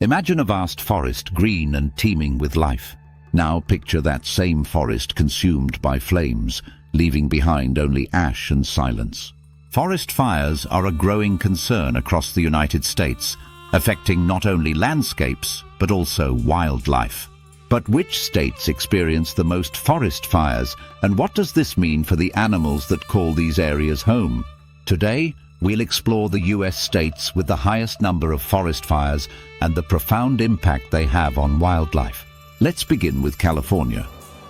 Imagine a vast forest, green and teeming with life. Now picture that same forest consumed by flames, leaving behind only ash and silence. Forest fires are a growing concern across the United States, affecting not only landscapes, but also wildlife. But which states experience the most forest fires, and what does this mean for the animals that call these areas home? Today, we'll explore the US states with the highest number of forest fires and the profound impact they have on wildlife. Let's begin with California,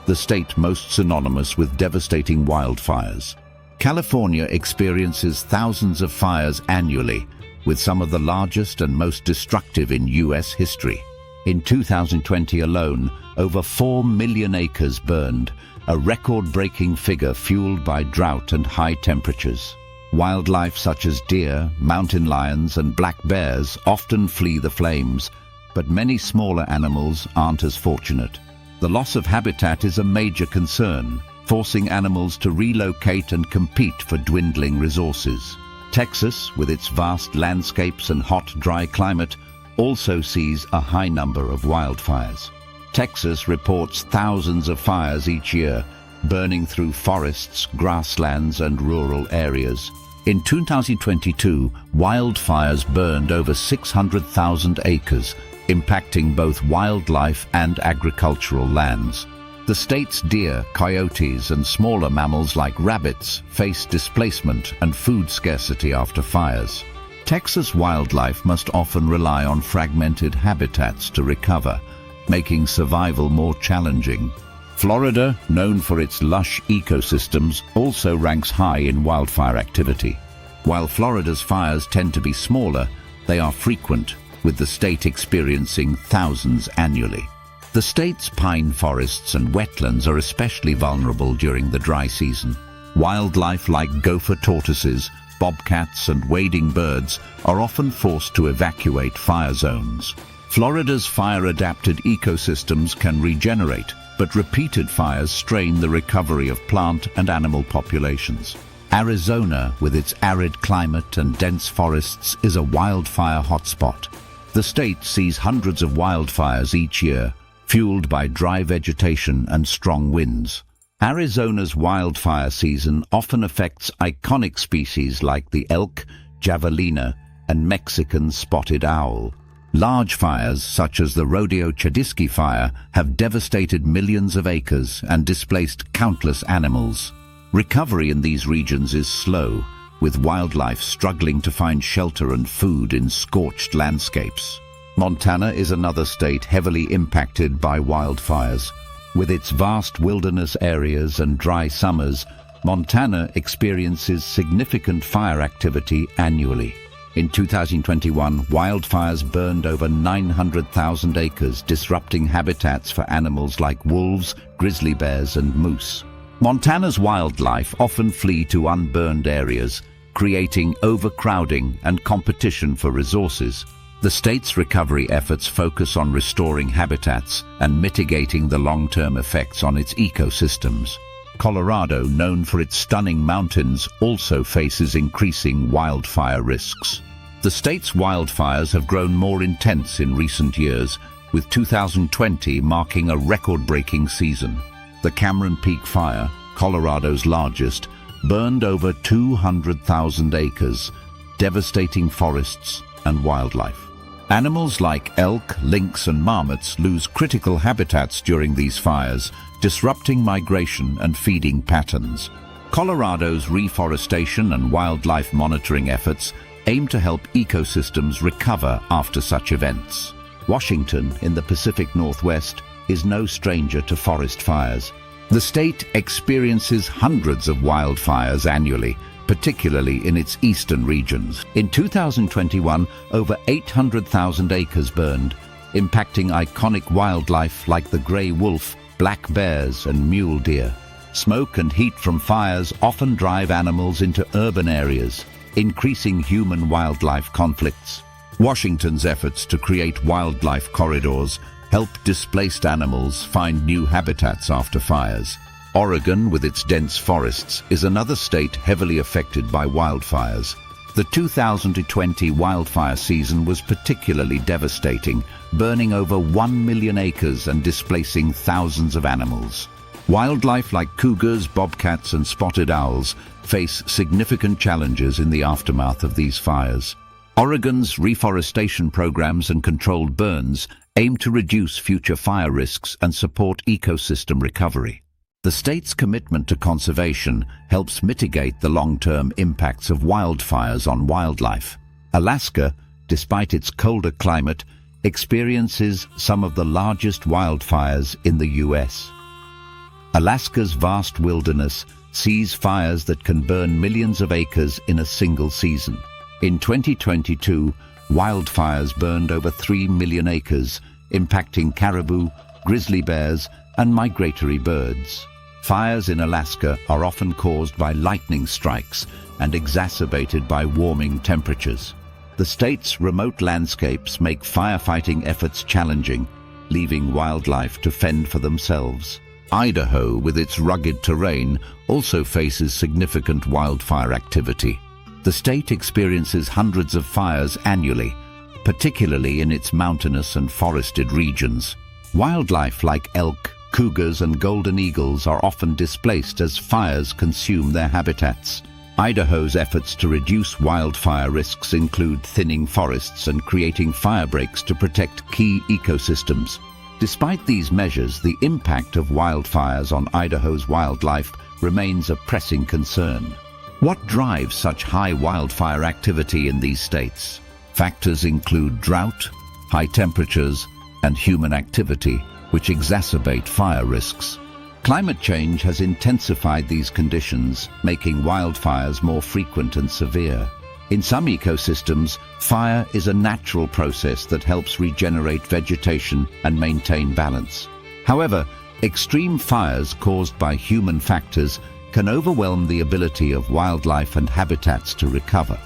the state most synonymous with devastating wildfires. California experiences thousands of fires annually, with some of the largest and most destructive in US history. In 2020 alone, over 4 million acres burned, a record-breaking figure fueled by drought and high temperatures. Wildlife such as deer, mountain lions, and black bears often flee the flames, but many smaller animals aren't as fortunate. The loss of habitat is a major concern, forcing animals to relocate and compete for dwindling resources. Texas, with its vast landscapes and hot, dry climate, also sees a high number of wildfires. Texas reports thousands of fires each year, burning through forests, grasslands, and rural areas. In 2022, wildfires burned over 600,000 acres, impacting both wildlife and agricultural lands. The state's deer, coyotes, and smaller mammals like rabbits face displacement and food scarcity after fires. Texas wildlife must often rely on fragmented habitats to recover, making survival more challenging. Florida, known for its lush ecosystems, also ranks high in wildfire activity. While Florida's fires tend to be smaller, they are frequent, with the state experiencing thousands annually. The state's pine forests and wetlands are especially vulnerable during the dry season. Wildlife like gopher tortoises, bobcats, and wading birds are often forced to evacuate fire zones. Florida's fire-adapted ecosystems can regenerate, but repeated fires strain the recovery of plant and animal populations. Arizona, with its arid climate and dense forests, is a wildfire hotspot. The state sees hundreds of wildfires each year, fueled by dry vegetation and strong winds. Arizona's wildfire season often affects iconic species like the elk, javelina, and Mexican spotted owl. Large fires, such as the Rodeo Chadiski fire, have devastated millions of acres and displaced countless animals. Recovery in these regions is slow, with wildlife struggling to find shelter and food in scorched landscapes. Montana is another state heavily impacted by wildfires. With its vast wilderness areas and dry summers, Montana experiences significant fire activity annually. In 2021, wildfires burned over 900,000 acres, disrupting habitats for animals like wolves, grizzly bears, and moose. Montana's wildlife often flee to unburned areas, creating overcrowding and competition for resources. The state's recovery efforts focus on restoring habitats and mitigating the long-term effects on its ecosystems. Colorado, known for its stunning mountains, also faces increasing wildfire risks. The state's wildfires have grown more intense in recent years, with 2020 marking a record-breaking season. The Cameron Peak Fire, Colorado's largest, burned over 200,000 acres, devastating forests and wildlife. Animals like elk, lynx, and marmots lose critical habitats during these fires, disrupting migration and feeding patterns. Colorado's reforestation and wildlife monitoring efforts aim to help ecosystems recover after such events. Washington, in the Pacific Northwest, is no stranger to forest fires. The state experiences hundreds of wildfires annually, particularly in its eastern regions. In 2021, over 800,000 acres burned, impacting iconic wildlife like the gray wolf, black bears, and mule deer. Smoke and heat from fires often drive animals into urban areas, increasing human-wildlife conflicts. Washington's efforts to create wildlife corridors help displaced animals find new habitats after fires. Oregon, with its dense forests, is another state heavily affected by wildfires. The 2020 wildfire season was particularly devastating, burning over 1 million acres and displacing thousands of animals. Wildlife like cougars, bobcats and spotted owls face significant challenges in the aftermath of these fires. Oregon's reforestation programs and controlled burns aim to reduce future fire risks and support ecosystem recovery. The state's commitment to conservation helps mitigate the long-term impacts of wildfires on wildlife. Alaska, despite its colder climate, experiences some of the largest wildfires in the U.S. Alaska's vast wilderness sees fires that can burn millions of acres in a single season. In 2022, wildfires burned over 3 million acres, impacting caribou, grizzly bears, and migratory birds. Fires in Alaska are often caused by lightning strikes and exacerbated by warming temperatures. The state's remote landscapes make firefighting efforts challenging, leaving wildlife to fend for themselves. Idaho, with its rugged terrain, also faces significant wildfire activity. The state experiences hundreds of fires annually, particularly in its mountainous and forested regions. Wildlife like elk, cougars and golden eagles are often displaced as fires consume their habitats. Idaho's efforts to reduce wildfire risks include thinning forests and creating fire breaks to protect key ecosystems. Despite these measures, the impact of wildfires on Idaho's wildlife remains a pressing concern. What drives such high wildfire activity in these states? Factors include drought, high temperatures, and human activity, which exacerbate fire risks. Climate change has intensified these conditions, making wildfires more frequent and severe. In some ecosystems, fire is a natural process that helps regenerate vegetation and maintain balance. However, extreme fires caused by human factors can overwhelm the ability of wildlife and habitats to recover.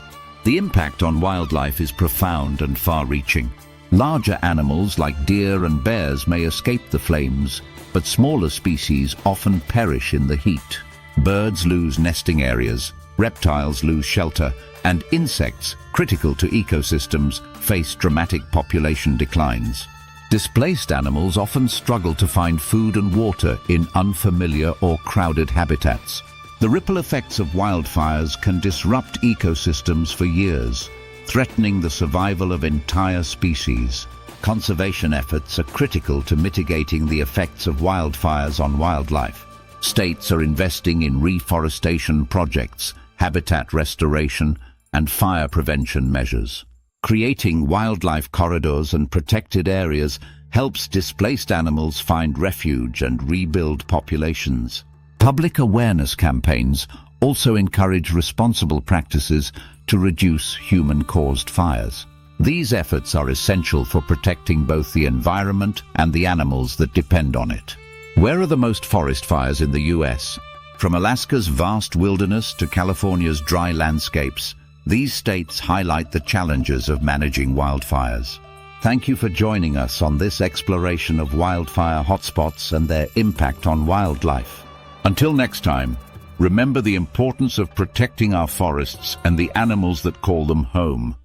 The impact on wildlife is profound and far-reaching. Larger animals like deer and bears may escape the flames, but smaller species often perish in the heat. Birds lose nesting areas, reptiles lose shelter, and insects, critical to ecosystems, face dramatic population declines. Displaced animals often struggle to find food and water in unfamiliar or crowded habitats. The ripple effects of wildfires can disrupt ecosystems for years, threatening the survival of entire species. Conservation efforts are critical to mitigating the effects of wildfires on wildlife. States are investing in reforestation projects, habitat restoration, and fire prevention measures. Creating wildlife corridors and protected areas helps displaced animals find refuge and rebuild populations. Public awareness campaigns also encourage responsible practices to reduce human-caused fires. These efforts are essential for protecting both the environment and the animals that depend on it. Where are the most forest fires in the U.S.? From Alaska's vast wilderness to California's dry landscapes, these states highlight the challenges of managing wildfires. Thank you for joining us on this exploration of wildfire hotspots and their impact on wildlife. Until next time, remember the importance of protecting our forests and the animals that call them home.